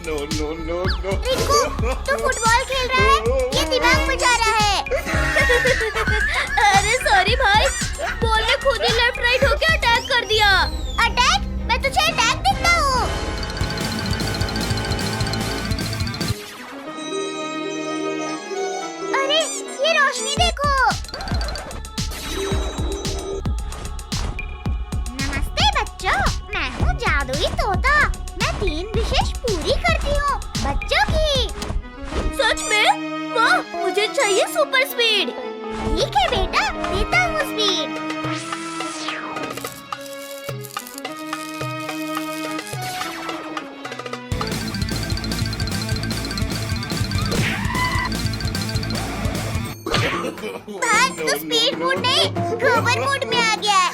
रिंकू, तू फुटबॉल खेल रहा है? ये दिमाग बचा रहा है। अरे सॉरी भाई, बॉल ने खुद ही लेफ्ट राइट होके अटैक कर दिया। अटैक? मैं तुझे अटैक देता हूँ। अरे ये रोशनी देखो। नमस्ते बच्चों, मैं हूँ जादुई तोता। मैं 3 विशेष पूरी करती हूँ बच्चों की। सच में? वाह, मुझे चाहिए सुपर स्पीड। ठीक है बेटा, देता हूँ स्पीड। भाई तो स्पीड मोड नहीं, गोबर मोड में आ गया है।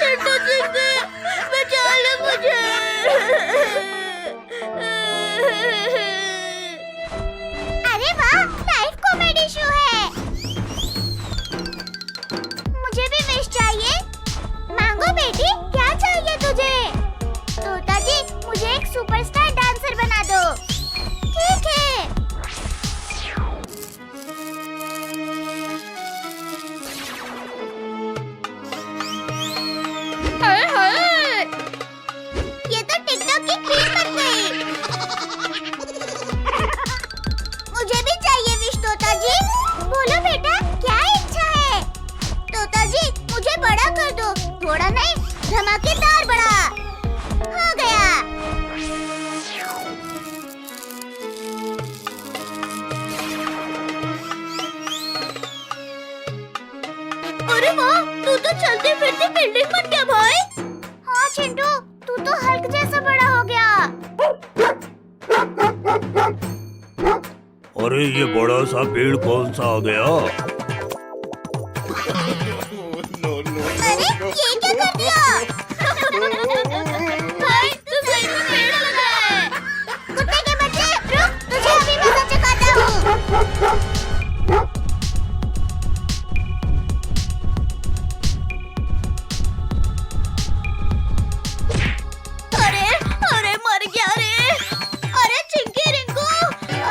चिंटू चिंटू, बचा लो मुझे। अरे वाह, लाइव कॉमेडी शो है। मुझे भी विश चाहिए। मांगो बेटी, क्या चाहिए तुझे? तोता जी, मुझे एक सुपरस्टार डांसर बना दो। ठीक है। हाय हाय, ये तो टिकटॉक की क्वीन बन गई। मुझे भी चाहिए विश तोता जी। बोलो बेटा, क्या इच्छा है? तोता जी, मुझे बड़ा कर दो। थोड़ा नहीं, धमाकेदार बड़ा। हो गया। अरे वाह, तू तो चलते फिरते बिल्डिंग बन गया भाई। हाँ चिंटू, तू तो हल्क जैसा बड़ा हो गया। अरे ये बड़ा सा पेड़ कौन सा आ गया? अरे ये क्या कर दिया? भाई तू सही में पेड़ लगा है। कुत्ते के बच्चे, रुक, तुझे अभी मजा चखाता हूँ। अरे अरे मर गया रे। अरे चिंकी रिंकू,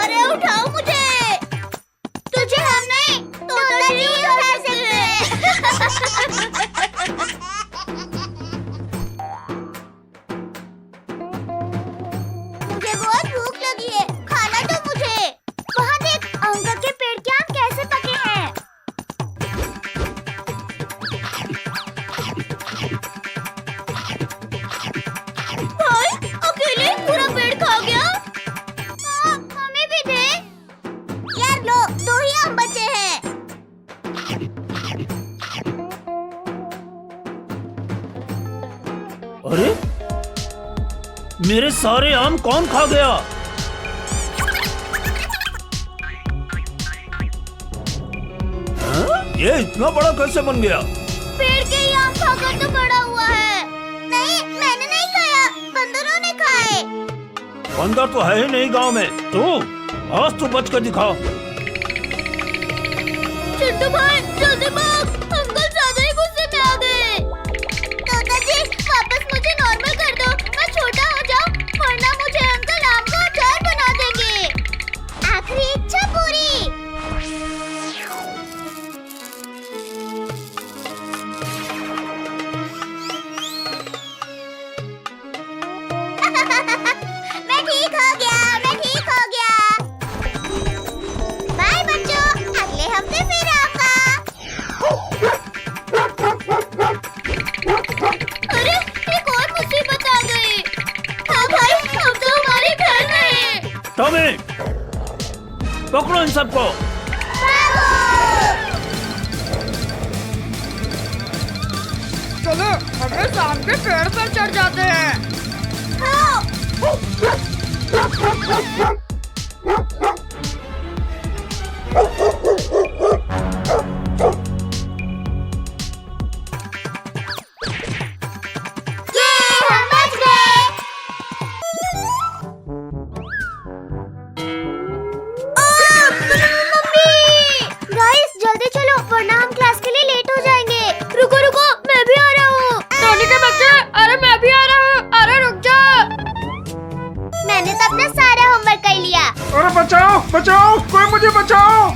अरे उठाओ मुझे। तुझे हम नहीं, तोता जी उठा सकते हैं। मुझे बहुत भूख लगी है, खाना दो मुझे। वहाँ देख, अंकल के पेड़ के आम कैसे पके हैं। भाई अकेले पूरा पेड़ खा गया। हाँ, हमें भी दे। यार लो, 2 ही आम बचे हैं। अरे मेरे सारे आम कौन खा गया? हाँ? ये इतना बड़ा कैसे बन गया? पेड़ के ही आम खाकर तो बड़ा हुआ है। नहीं, मैंने नहीं खाया, बंदरों ने खाए। बंदर तो है ही नहीं गांव में। तू आज तो बच कर दिखा। चिंटू भाई जल्दी भाग, अंकल ज्यादा ही गुस्से में आ गए। तोता जी, वापस मुझे नॉर्मल कर दो। मैं छोटा हो जाऊं, वरना मुझे अंकल आम का अचार बना देंगे। आखिरी इच्छा पूरी। मैं ठीक हो गया, मैं ठीक हो गया। बाय बच्चों, अगले हफ्ते फिर आऊंगा। अरे एक और मुसीबत आ गई। हाँ भाई, अब तो हमारे घर में। टॉमी, पकड़ो इन सबको। चलो हमें शाम के पेड़ पर चढ़ जाते हैं। ये हम बच गए। टोनी के बच्चे, अरे मैं भी आ रहा हूँ। अरे रुक जा। बचाओ बचाओ, कोई मुझे बचाओ।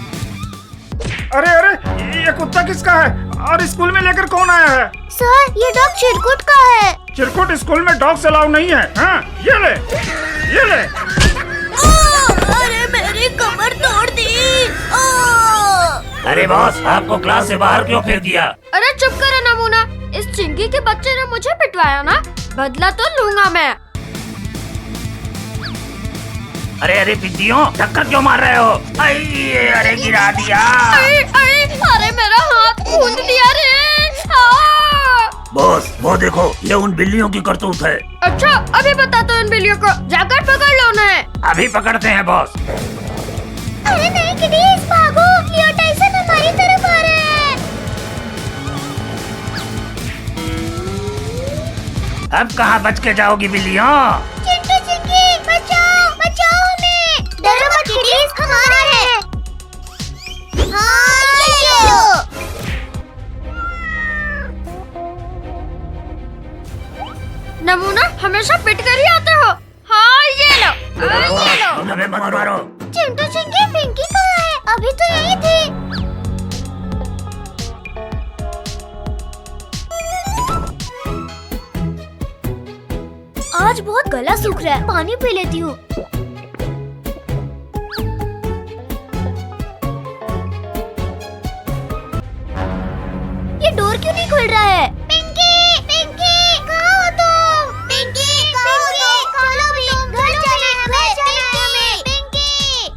अरे अरे, ये कुत्ता किसका है और स्कूल में लेकर कौन आया है? सर, ये डॉग चिरकुट का है। चिरकुट स्कूल में डॉग्स अलाउ नहीं है। हाँ, ये ले, ये ले। अरे मेरी कमर तोड़ दी। अरे बॉस, आपको क्लास से बाहर क्यों फेंक दिया? अरे चुप करो नमूना, इस चिंकी के बच्चे ने मुझे पिटवाया ना, बदला तो लूंगा मैं। अरे अरे पिद्दियों, धक्का क्यों मार रहे हो? अरे गिरा दिया। अरे मेरा हाथ कूद दिया रे। बॉस, वो देखो, ये उन बिल्लियों की करतूत है। अच्छा, अभी बता दो इन बिल्लियों को, जाकर पकड़ लो उन्हें। अभी पकड़ते हैं बॉस। अरे नहीं किडीज, भागो, लियो टाइसन हमारी तरफ आ रहे हैं। अब कहाँ बच के जाओगी बिल्लियों? चिंटू चिंकी, बचाओ बचाओ हमें। डरो मत किडीज, हम आ रहे हैं। हाँ, ये लो। नमूना, हमेशा पिट कर ही आते हो। हाँ ये लो, ये लो। हमें मत मारो। चिंटू चिंकी, पिंकी कहाँ है? अभी तो यही थी। आज बहुत गला सूख रहा है, पानी पी लेती हूँ। ये डोर क्यों नहीं खुल रहा है? पिंकी, पिंकी, कहाँ हो तुम? पिंकी, कहाँ हो तुम? खोलो भी, घर जाना है, पिंकी।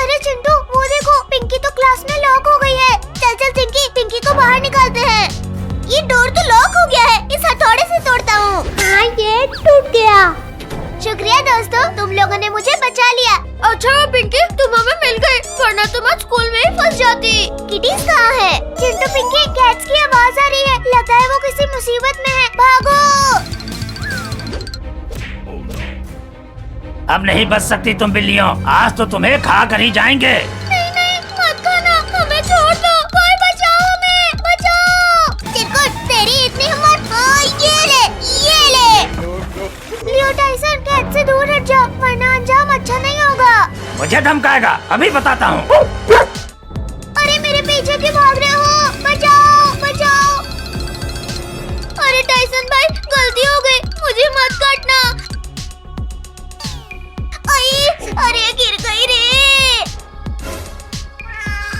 अरे चिंटू, वो देखो, पिंकी तो क्लास में लॉक हो गई है। चल चल चिंकी, पिंकी को बाहर निकालते हैं। ये डोर तो लॉक हो गया है, इस हथौड़े से तोड़ता हूँ। हाँ, ये टूट गया। शुक्रिया दोस्तों, तुम लोगों ने मुझे बचा लिया। अच्छा पिंकी, तुम हमें मिल गई, वरना तुम आज स्कूल में ही फंस जाती। किटीज कहाँ है? चिंटू, पिंकी, कैट्स की आवाज आ रही है, लगता है वो किसी मुसीबत में है। भागो। अब नहीं बच सकती तुम बिल्लियों, आज तो तुम्हें खा कर ही जाएंगे। नहीं नहीं, मत खाना, हमें छोड़ दो। कोई बचाओ हमें, बचाओ। चिरकुट, तेरी इतनी हिम्मत? हाँ, ये ले, ये ले। लियो टाइसन, कैट से दूर हट जा, वरना अंजाम अच्छा नहीं होगा। मुझे धमकाएगा, अभी बताता हूँ। अरे मेरे पीछे क्यों भाग रहे हो? बचाओ बचाओ। अरे टाइसन भाई, गलती हो गई, मुझे मत काटना। अरे गिर गई रे।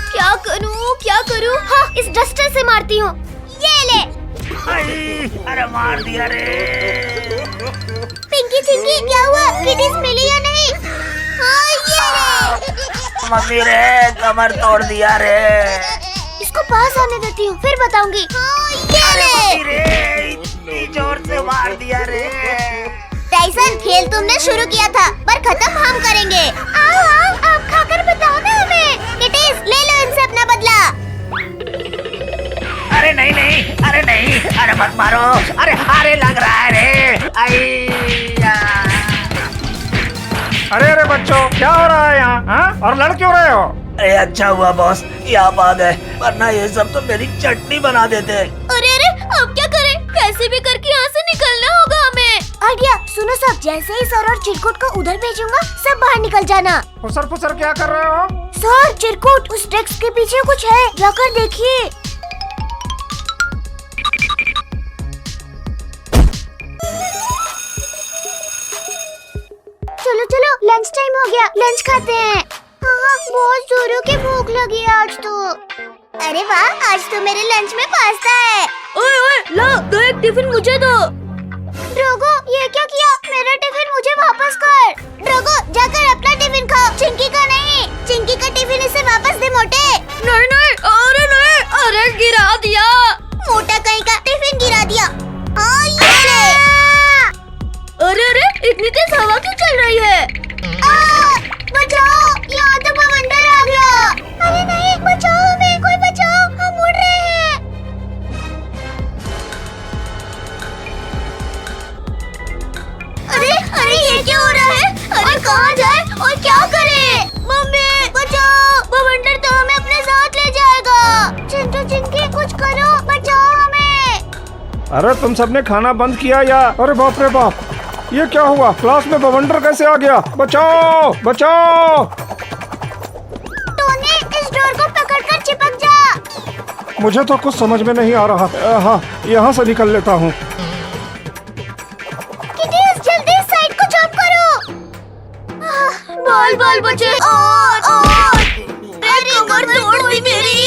क्या करूँ? हाँ, इस डस्टर से मारती हूँ। ये ले। अरे मार दिया रे। पिंकी चिंकी, क्या हुआ? किटीज मिली या नहीं? हाँ, ये ले। मम्मी रे, कमर तोड़ दिया रे। इसको पास आने देती हूँ, फिर बताऊंगी। हाँ, ये ले। मम्मी रे, इतनी जोर से मार दिया रे। टाइसन, खेल तुमने शुरू किया था, पर खत्म हम करेंगे। आओ आओ, आप खाकर बताओ ना हमें। किटीज, ले लो इनसे अपना बदला। अरे नहीं नहीं, अरे नहीं, अरे मत मारो, अरे हारे लग रहा है रे। अरे अरे बच्चों, क्या हो रहा है यहाँ? हाँ? और लड़ क्यों रहे हो? अरे अच्छा हुआ बॉस, ये आप आ गए, वरना ये सब तो मेरी चटनी बना देते। अरे अब क्या करें? कैसे भी करके यहाँ से निकलना होगा हमें। आइडिया, सुनो सब, जैसे ही सर और चिरकुट को उधर भेजूंगा, सब बाहर निकल जाना। फुसर फुसर क्या कर रहे हो? सर, चिरकुट, उस डेस्क के पीछे कुछ है, जाकर देखिए। चलो चलो, लंच टाइम हो गया, लंच खाते हैं। हाँ, बहुत जोरों की भूख लगी है आज तो। अरे वाह, आज तो मेरे लंच में पास्ता है। ओए ओए, ला दो, एक टिफिन मुझे दो। ड्रोगो, ये क्या किया? मेरा टिफिन मुझे वापस कर। ड्रोगो, जाकर अपना टिफिन खाओ, चिंकी का नहीं। चिंकी का टिफिन इसे वापस दे मोटे। नहीं नहीं, अरे नहीं, अरे गिरा दिया। मोटा कहीं का टिफिन गिरा दिया। हाँ, ये ले। अरे इतनी तेज हवा क्यों चल रही है? बचाओ, यहाँ तो बवंडर आ गया। अरे नहीं, बचाओ हमें, कोई बचाओ, हम उड़ रहे हैं। अरे ये क्या हो रहा है? अरे कहाँ जाए और क्या करे? मम्मी बचाओ, बवंडर तो हमें अपने साथ ले जाएगा। चिंटू चिंकी, कुछ करो, बचाओ हमें। अरे तुम सबने खाना बंद किया या? अरे बाप रे बाप, ये क्या हुआ? क्लास में बवंडर कैसे आ गया? बचाओ बचाओ। मुझे तो कुछ समझ में नहीं आ रहा। हाँ, यहाँ से निकल लेता हूँ। किटी जल्दी इस साइड को जंप करो। बाल बाल बचे। अरे कमर तोड़ दी मेरी।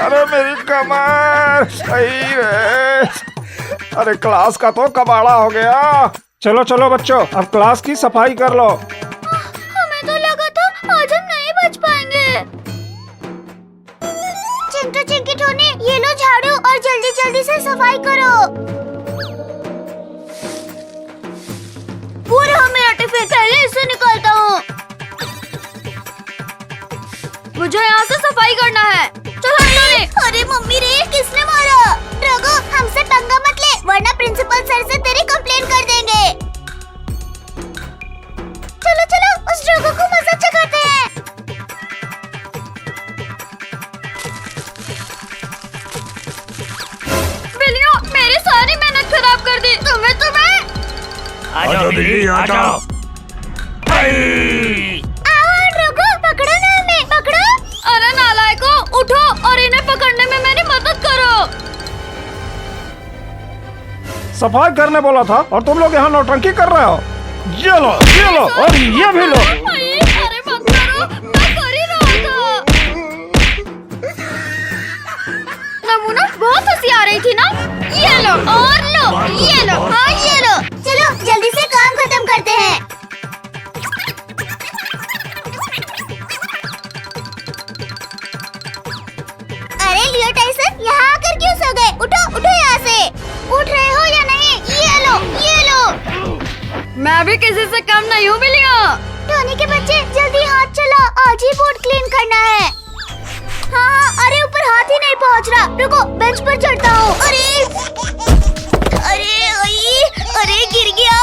अरे मेरी कमर। अरे क्लास का तो कबाड़ा हो गया। चलो चलो बच्चों, अब क्लास की सफाई कर लो। हमें तो लगा था आज हम नहीं बच पाएंगे। चिंटू चिंकी टोनी, ये लो झाड़ू और जल्दी जल्दी से सफाई करो। वो रहा मेरा टिफिन, पहले इसे निकालता हूँ। मुझे यहाँ से सफाई करना है। चलो टोनी। अरे मम्मी रे, किसने मारा? रघु, हमसे पंगा मत ले, वरना प्रिंसिपल सर से तेरी कंप्लेन कर देंगे। चलो चलो, उस रघु को मजा चखाते हैं। बिल्लियों, मेरी सारी मेहनत खराब कर दी। तुम्हें आजाओ बिल्ली आजाओ। आओ रघु, पकड़ो ना हमें, पकड़ो। अरे नालायकों, उठो और इन्हें पकड़ने में मेरी मदद करो। सफाई करने बोला था और तुम लोग यहाँ नौटंकी कर रहे हो। ये लो और ये भी लो। अरे मत करो, मैं कर ही रहा था। नमूना, बहुत हंसी आ रही थी ना। ये लो और लो, ये लो, हाँ ये लो। चलो जल्दी से काम खत्म करते हैं। अरे लियो टाइसन, यहाँ आकर क्यों सो गए? उठो उठो यहाँ से। उठ रहे हो या नहीं? ये लो, ये लो। मैं भी किसी से कम नहीं हूँ बिल्लियों। टोनी के बच्चे, जल्दी हाथ चला, आज ही बोर्ड क्लीन करना है। हाँ, अरे ऊपर हाथ ही नहीं पहुँच रहा। रुको, बेंच पर चढ़ता हूँ। अरे गिर गया।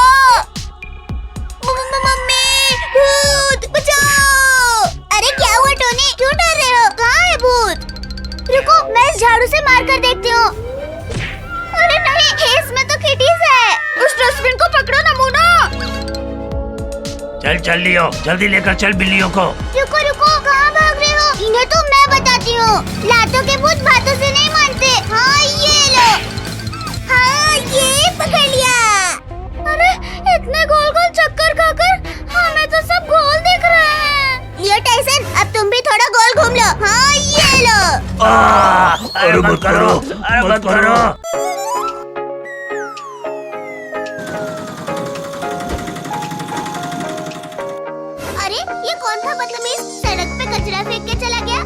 मम्मी, भूत बचाओ। अरे क्या हुआ टोनी, क्यों डर रहे हो? कहाँ है भूत? रुको, मैं इस झाड़ू से मार कर देखती हूँ। अरे नहीं, इसमें तो किटीज है। उस डस्टबिन को पकड़ो नमूना। चल चल लियो, जल्दी लेकर चल बिल्लियों को। रुको रुको, कहाँ भाग रहे हो? इन्हें तो मैं बताती हूँ। लातों के भूत बातों से नहीं मानते। हाँ ये लो। हाँ ये पकड़ लिया। अरे इतने गोल गोल चक्कर खाकर हमें तो सब गोल दिख रहे हैं। लियो टाइसन, अब तुम भी थोड़ा गोल घूम लो। हाँ ये लो। अरे मत करो, अरे मत करो। अरे ये कौन था बदतमीज, सड़क पे कचरा फेंक के चला गया?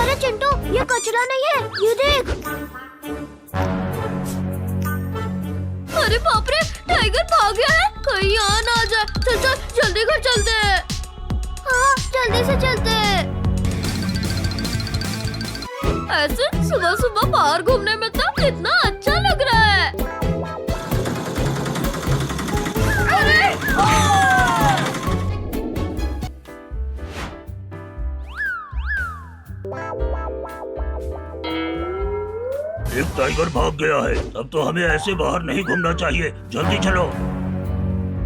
अरे चिंटू, ये कचरा नहीं है, ये देख। अरे बाप रे, टाइगर भाग गया है। कहीं यहाँ ना आ जाए। चल चल, जल्दी घर चलते हैं। हाँ जल्दी से चलते हैं। ऐसे सुबह सुबह बाहर घूमने में तो कितना अच्छा लग रहा है। अरे एक टाइगर भाग गया है। अब तो हमें ऐसे बाहर नहीं घूमना चाहिए। जल्दी चलो।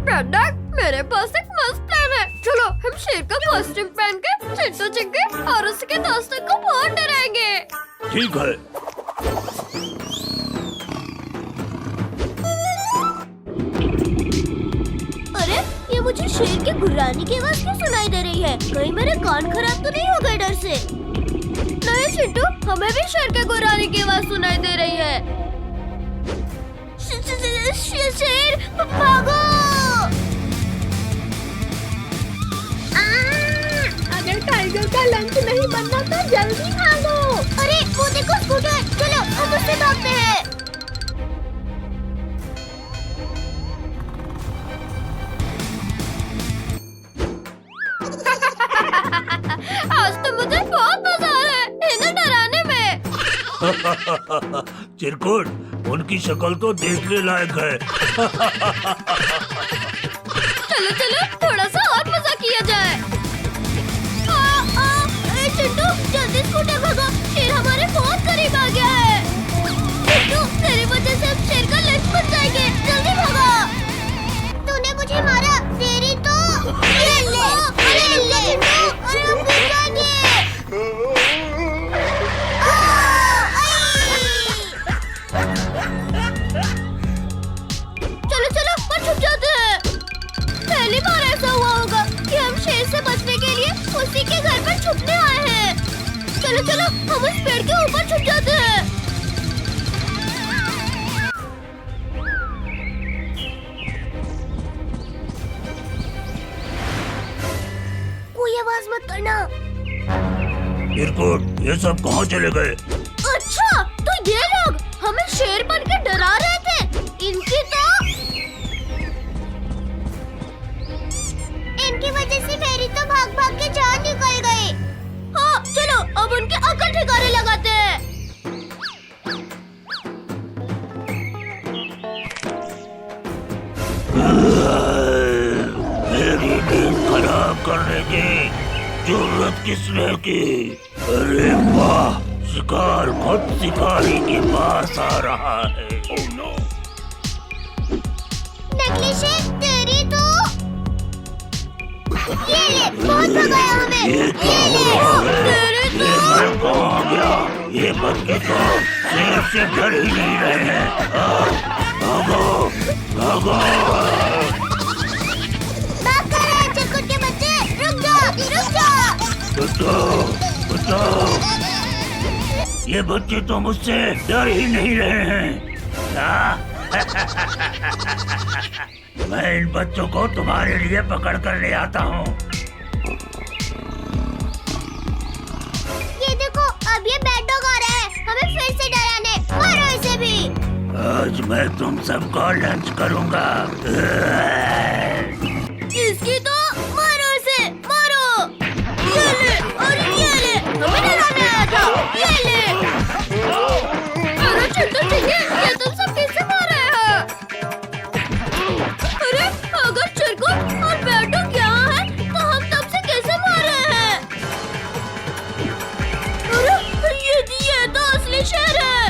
पेंडा, मेरे पास एक मस्त प्लान है। चलो हम शेर का कॉस्ट्यूम पहन के चिंटू चिंकी और उसके दोस्तों को बहुत डराएंगे। ठीक है। अरे ये मुझे शेर की गुर्राने की आवाज क्यों सुनाई दे रही है? कहीं मेरे कान खराब तो नहीं हो गए डर से? नहीं चिंटू, हमें भी शेर के गुर्राने की आवाज सुनाई दे रही है। शेर भागो। अगर टाइगर का लंच नहीं बनना तो जल्दी भागो। अरे वो देखो स्कूटर, चलो हम उससे भागते हैं। आज तो मुझे बहुत मजा आ रहा है इन्हें डराने में। चिरकुट, उनकी शक्ल तो देखने लायक है। चलो चलो, थोड़ा सा और मजा किया जाए। चिंटू जल्दी स्कूटर भगाओ, शेर हमारे बहुत करीब आ गया है। चिंटू तेरी वजह से अब शेर का लंच बन जाएंगे, जल्दी भगा। तूने मुझे मारा, तेरी तो ले ले ले ले। चलो चलो हम उस पेड़ के ऊपर छुप जाते हैं। कोई आवाज मत करना। चिरकुट, ये सब कहाँ चले गए? अच्छा तो ये लोग हमें शेर बन के डरा रहे थे। इनकी वजह से फेरी तो भाग भाग के जान निकल गए। हाँ चलो अब उनके अकल ठिकाने लगाते हैं। मेरी नींद खराब करने की जरूरत किसने की? अरे वाह, शिकार खुद शिकारी के पास आ रहा है। नकली शेर तेरी तो ये ले, बहुत भगाया हमें। ये मैं कहाँ गया? ये बच्चे तो शेर से डर ही नहीं रहे हैं। भागो भागो। भाग कर रहे हैं चिरकुट के बच्चे। रुक जा। बचाओ बचाओ। ये बच्चे तो मुझसे डर ही नहीं रहे हैं। मैं इन बच्चों को तुम्हारे लिए पकड़ कर ले आता हूँ। ये देखो अब ये बैड डॉग आ रहा है हमें फिर से डराने। मारो इसे भी। आज मैं तुम सबको लंच करूँगा। इसकी तो मारो इसे मारो। ये ले और ये ले, हमें डराने आया था। ये ले। अरे चिंटू चिंकी, ये तुम सब किससे मार रहे हो? अरे अगर चिरकुट और बैड डॉग यहाँ है तो हम तब से कैसे मार रहे हैं? अरे ये तो असली शेर है।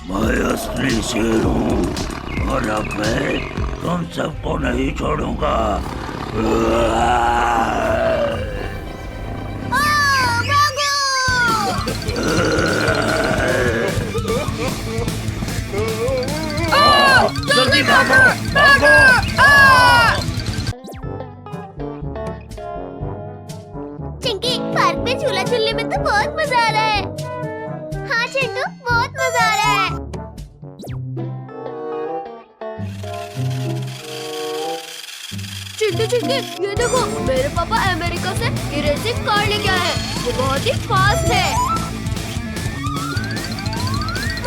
मैं असली शेर हूँ और अब मैं तुम सबको नहीं छोड़ूंगा। जल्दी भागो भागो। चिंकी पार्क में झूला झूलने में तो बहुत मजा आ रहा है। हाँ चिंटू बहुत मजा आ रहा है। चिंटू चिंकी, ये देखो मेरे पापा अमेरिका से ये रेसिंग कार लेके आए हैं। वो बहुत ही फास्ट है।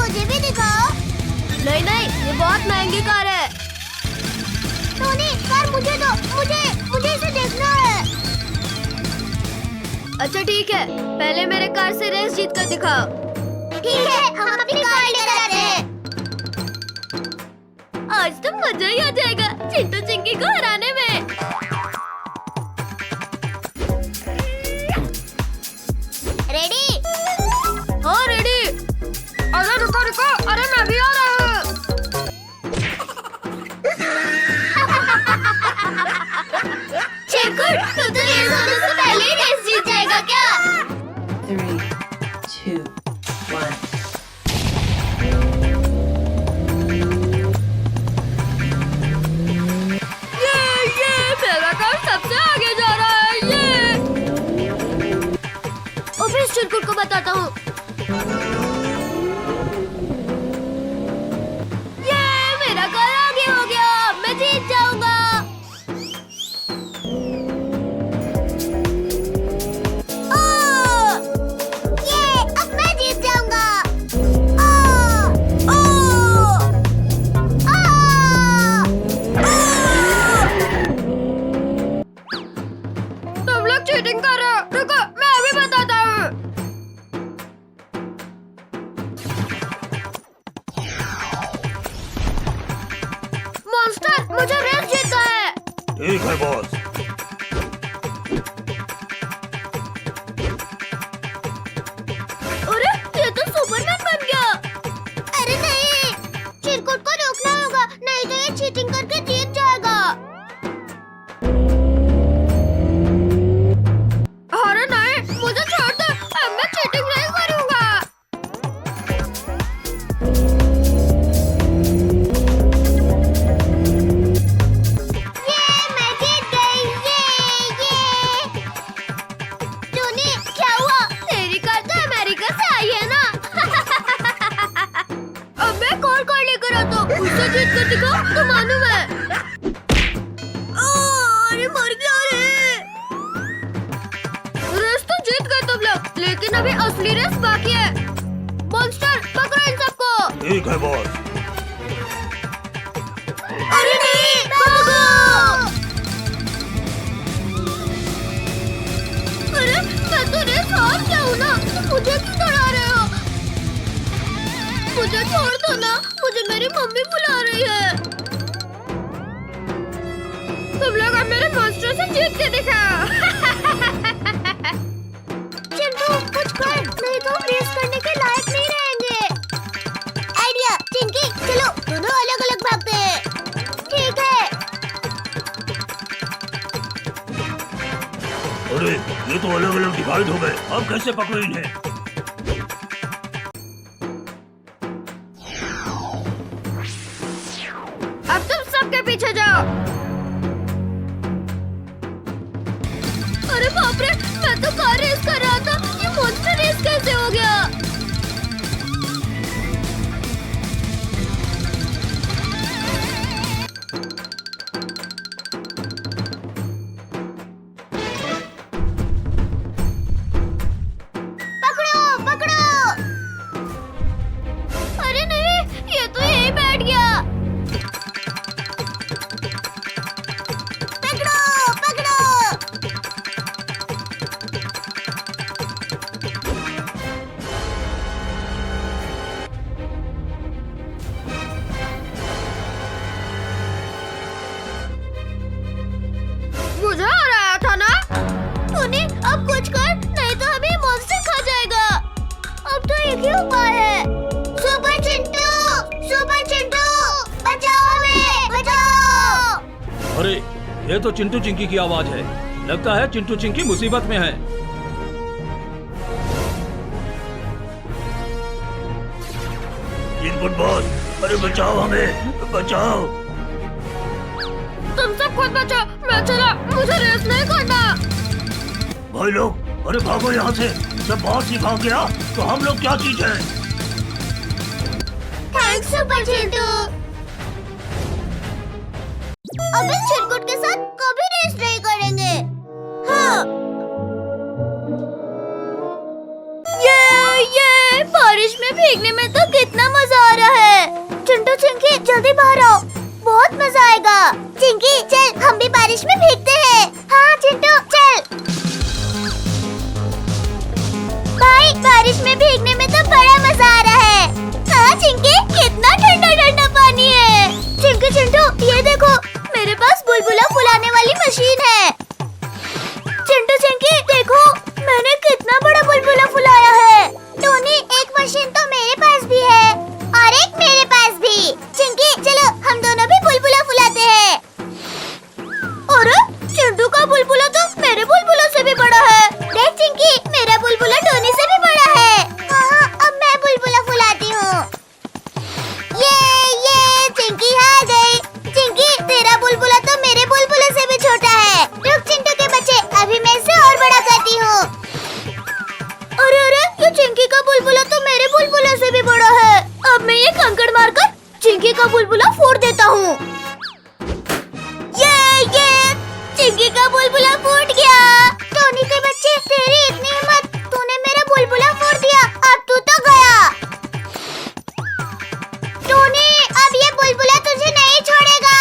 मुझे भी दिखाओ। नहीं नहीं, ये बहुत महंगी कार है। टोनी कार मुझे दो। मुझे इसे देखना है। अच्छा ठीक है, पहले मेरे कार से रेस जीत कर दिखाओ। ठीक है हम अपनी कार लेकर आते हैं। आज तो मजा ही आ जाएगा चिंटू चिंकी को हराने में। रेडी? हाँ रेडी। अरे रुको रुको, अरे मैं भी आ रहा हूँ। चिरकुट तू तो रेस होने से पहले ही रेस जीत जाएगा क्या? 3, 2, 1. ये मेरा कार सबसे आगे जा रहा है। ये और फिर चिरकुट को बताता हूँ। ये मेरा कार आगे हो गया, मैं जीत जाऊंगा। ये अब मैं जीत जाऊंगा। ओ, ओ, तुम लोग चीटिंग कर रहे हो। रुको मैं अभी बताता हूँ। मॉन्स्टर मुझे रेस जीतना है। ठीक है बॉस। अरे ये तो सुपरमैन बन गया। अरे नहीं, चिरकुट को रोकना होगा नहीं तो ये चीटिंग करके जीत जाएगा। अरे नहीं, मुझे छोड़ दो, अब मैं चीटिंग नहीं करूंगा। ये मैं जीत गई। भी बुला रही है। तुम लोग अब मेरे मॉन्स्टर से जीत के दिखाओ। चिंटू कुछ कर, नहीं तो हम रेस करने के लायक नहीं रहेंगे। आइडिया चिंकी, चलो दोनों अलग अलग भागते हैं। ठीक है। अरे ये तो अलग अलग डिवाइड हो गए, अब कैसे पकड़े इन्हें? अब तुम सबके पीछे जाओ। अरे बाप रे, मैं तो कार रेस कर रहा था, ये मॉन्स्टर रेस कैसे हो गया? पकड़ो पकड़ो। अरे नहीं, ये तो यही बैठ गया। पकड़ो पकड़ो। बुझा रहा था ना? टोनी अब कुछ कर, नहीं तो हमें मॉन्स्टर खा जाएगा। अब तो एक ही उपाय है। सुपर चिंटू बचाओ हमें, बचाओ। अरे ये तो चिंटू चिंकी की आवाज है। लगता है चिंटू चिंकी मुसीबत में है। इनपुट बॉस, अरे बचाओ हमें, बचाओ। तुम सब खुद बचो, मैं चला, मुझे रेस नहीं करना। भाई लोग, अरे भागो यहाँ से। जब बॉस ही भाग गया तो हम लोग क्या चीज है? Thanks super Chintu. अब इस चिरकुट के साथ कभी रेस नहीं करेंगे। हाँ। ये बारिश में भीगने में तो कितना मजा आ रहा है। चिंटू चिंकी जल्दी बाहर आओ, बहुत मजा आएगा। चिंकी चल, हम भी बारिश में भीगते हैं। हाँ चिंटू चल। भाई बारिश में भीगने में तो बड़ा मजा आ रहा है। हाँ चिंकी, कितना ठंडा ठंडा पानी है। चिंकी चिंटू ये देखो, मेरे पास बुलबुला फुलाने वाली मशीन है। चिंटू चिंकी देखो, मैंने कितना बड़ा बुलबुला फुलाया है। टोनी एक मशीन तो मेरे पास भी है और एक मेरे पास भी। चिंकी चलो हम दोनों भी बुलबुला फुलाते हैं। अरे चिंटू का बुलबुला तो मेरे बुलबुला से भी बड़ा है। देख चिंकी, मेरा बुलबुला टोनी से भी बड़ा है। हाँ अब मैं बुलबुला फुलाती हूँ। ये चिंकी हार गई। चिंकी तेरा बुलबुला तो मेरे बुलबुले से भी छोटा है। रुक चिंटू के बच्चे, अभी मैं इसे और बड़ा करती हूँ। अरे ये चिंकी का बुलबुला तो मेरे बुलबुले से भी बड़ा है। अब मैं ये कंकड़ मारकर चिंकी का बुलबुला फोड़ देता हूँ। ये चिंकी का बुलबुला फूट गया। टोनी के बच्चे, तेरी इतनी हिम्मत, तूने मेरा बुलबुला फोड़ दिया। अब तू तो गया। टोनी अब ये बुलबुला तुझे नहीं छोड़ेगा।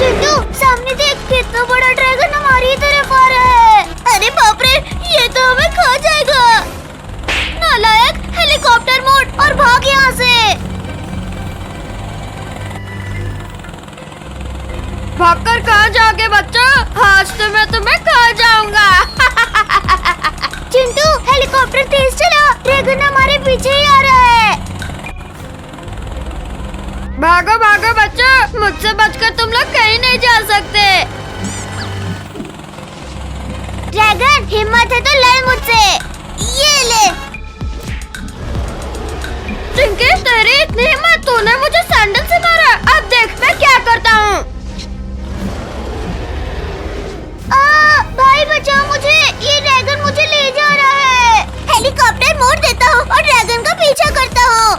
चिंटू, सामने देख, कितना बड़ा ड्रैगन हमारी तरफ आ रहा है। अरे बाप रे, ये तो हमें खा जाएगा। नालायक, हेलीकॉप्टर मोड और भाग यहाँ से। भागकर कहाँ जाओगे बच्चों? आज तो मैं तुम्हें खा जाऊंगा। चिंटू, हेलीकॉप्टर तेज चला, ड्रैगन हमारे पीछे ही आ रहा है। भागो भागो बच्चों, मुझसे बचकर तुम लोग कहीं नहीं जा सकते। ड्रैगन, हिम्मत है तो लड़ मुझसे। ये ले। चिंकी, तेरी इतनी हिम्मत, तूने मुझे सैंडल से मारा। अब देख मैं क्या करता हूँ। भाई बचाओ मुझे, ये ड्रैगन मुझे ले जा रहा है। हेलीकॉप्टर मोड़ देता हूँ और ड्रैगन का पीछा करता हूँ।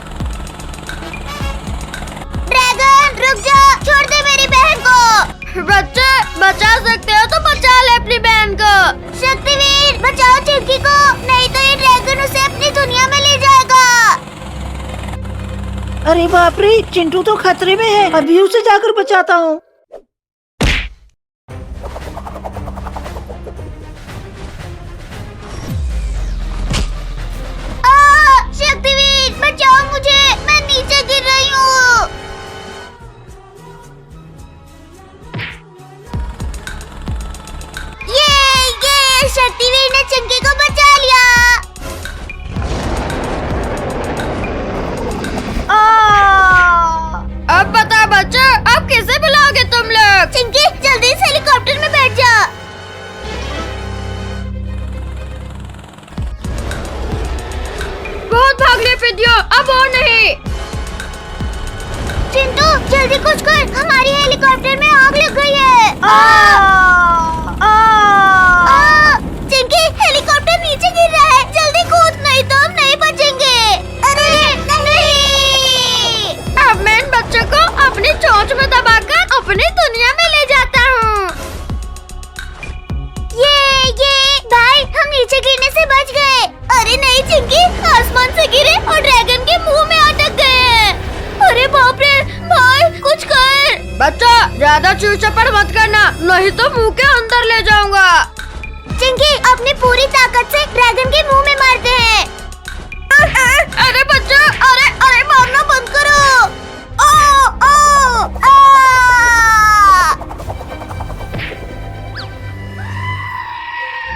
ड्रैगन रुक जा, छोड़ दे मेरी बहन को। बच्चे, बचा सकते हो तो बचा ले अपनी बहन को। शक्तिवीर, बचाओ चिंकी को, नहीं तो ये ड्रैगन उसे अपनी दुनिया में ले जाएगा। अरे बाप रे, चिंटू तो खतरे में है, अभी उसे जाकर बचाता हूँ। शक्तिवीर, बचाओ मुझे, मैं नीचे गिर रही हूँ। ये शक्तिवीर ने चिंकी को बचा लिया। अब बता बच्चों, अब किसे बुलाओगे तुम लोग? चिंकी, जल्दी इस हेलीकॉप्टर में बैठ जा। बहुत भाग लिए पिटियो, अब और नहीं। चिंटू, जल्दी कुछ कर, हमारी हेलीकॉप्टर में आग लग गई है। चिंकी, हेलीकॉप्टर नीचे गिर रहा है, जल्दी कूद, नहीं तो हम नहीं बचेंगे। अरे नहीं। अब मैं इन बच्चों को अपनी चोंच में दबाकर अपनी दुनिया में ले जाता हूँ। ये भाई, हम नीचे गिरने से बच गए। अरे नहीं चिंकी, आसमान से गिरे और ड्रैगन के मुंह में अटक गए। अरे बाप रे, भाई कुछ कर। बच्चा, ज्यादा चूचपड़ मत करना, नहीं तो मुंह के अंदर ले जाऊंगा। चिंकी, अपनी पूरी ताकत से ड्रैगन के मुंह में मारते हैं। अरे बच्चा, अरे मारना बंद करो।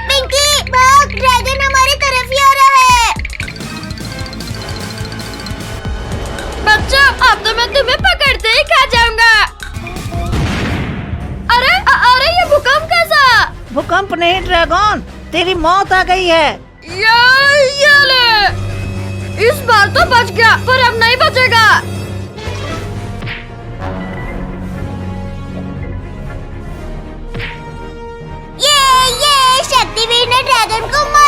पिंकी, भाग, ड्रैगन हमारी तरफ ही आ रहा है। बच्चा, अब तो मैं तुम्हें पकड़ते ही खा जाऊंगा। अरे ये भूकंप कैसा? भूकंप नहीं ड्रैगन, तेरी मौत आ गई है। ये ले, इस बार तो बच गया, पर अब नहीं बचेगा। ये शक्तिवीर ने ड्रैगन को मार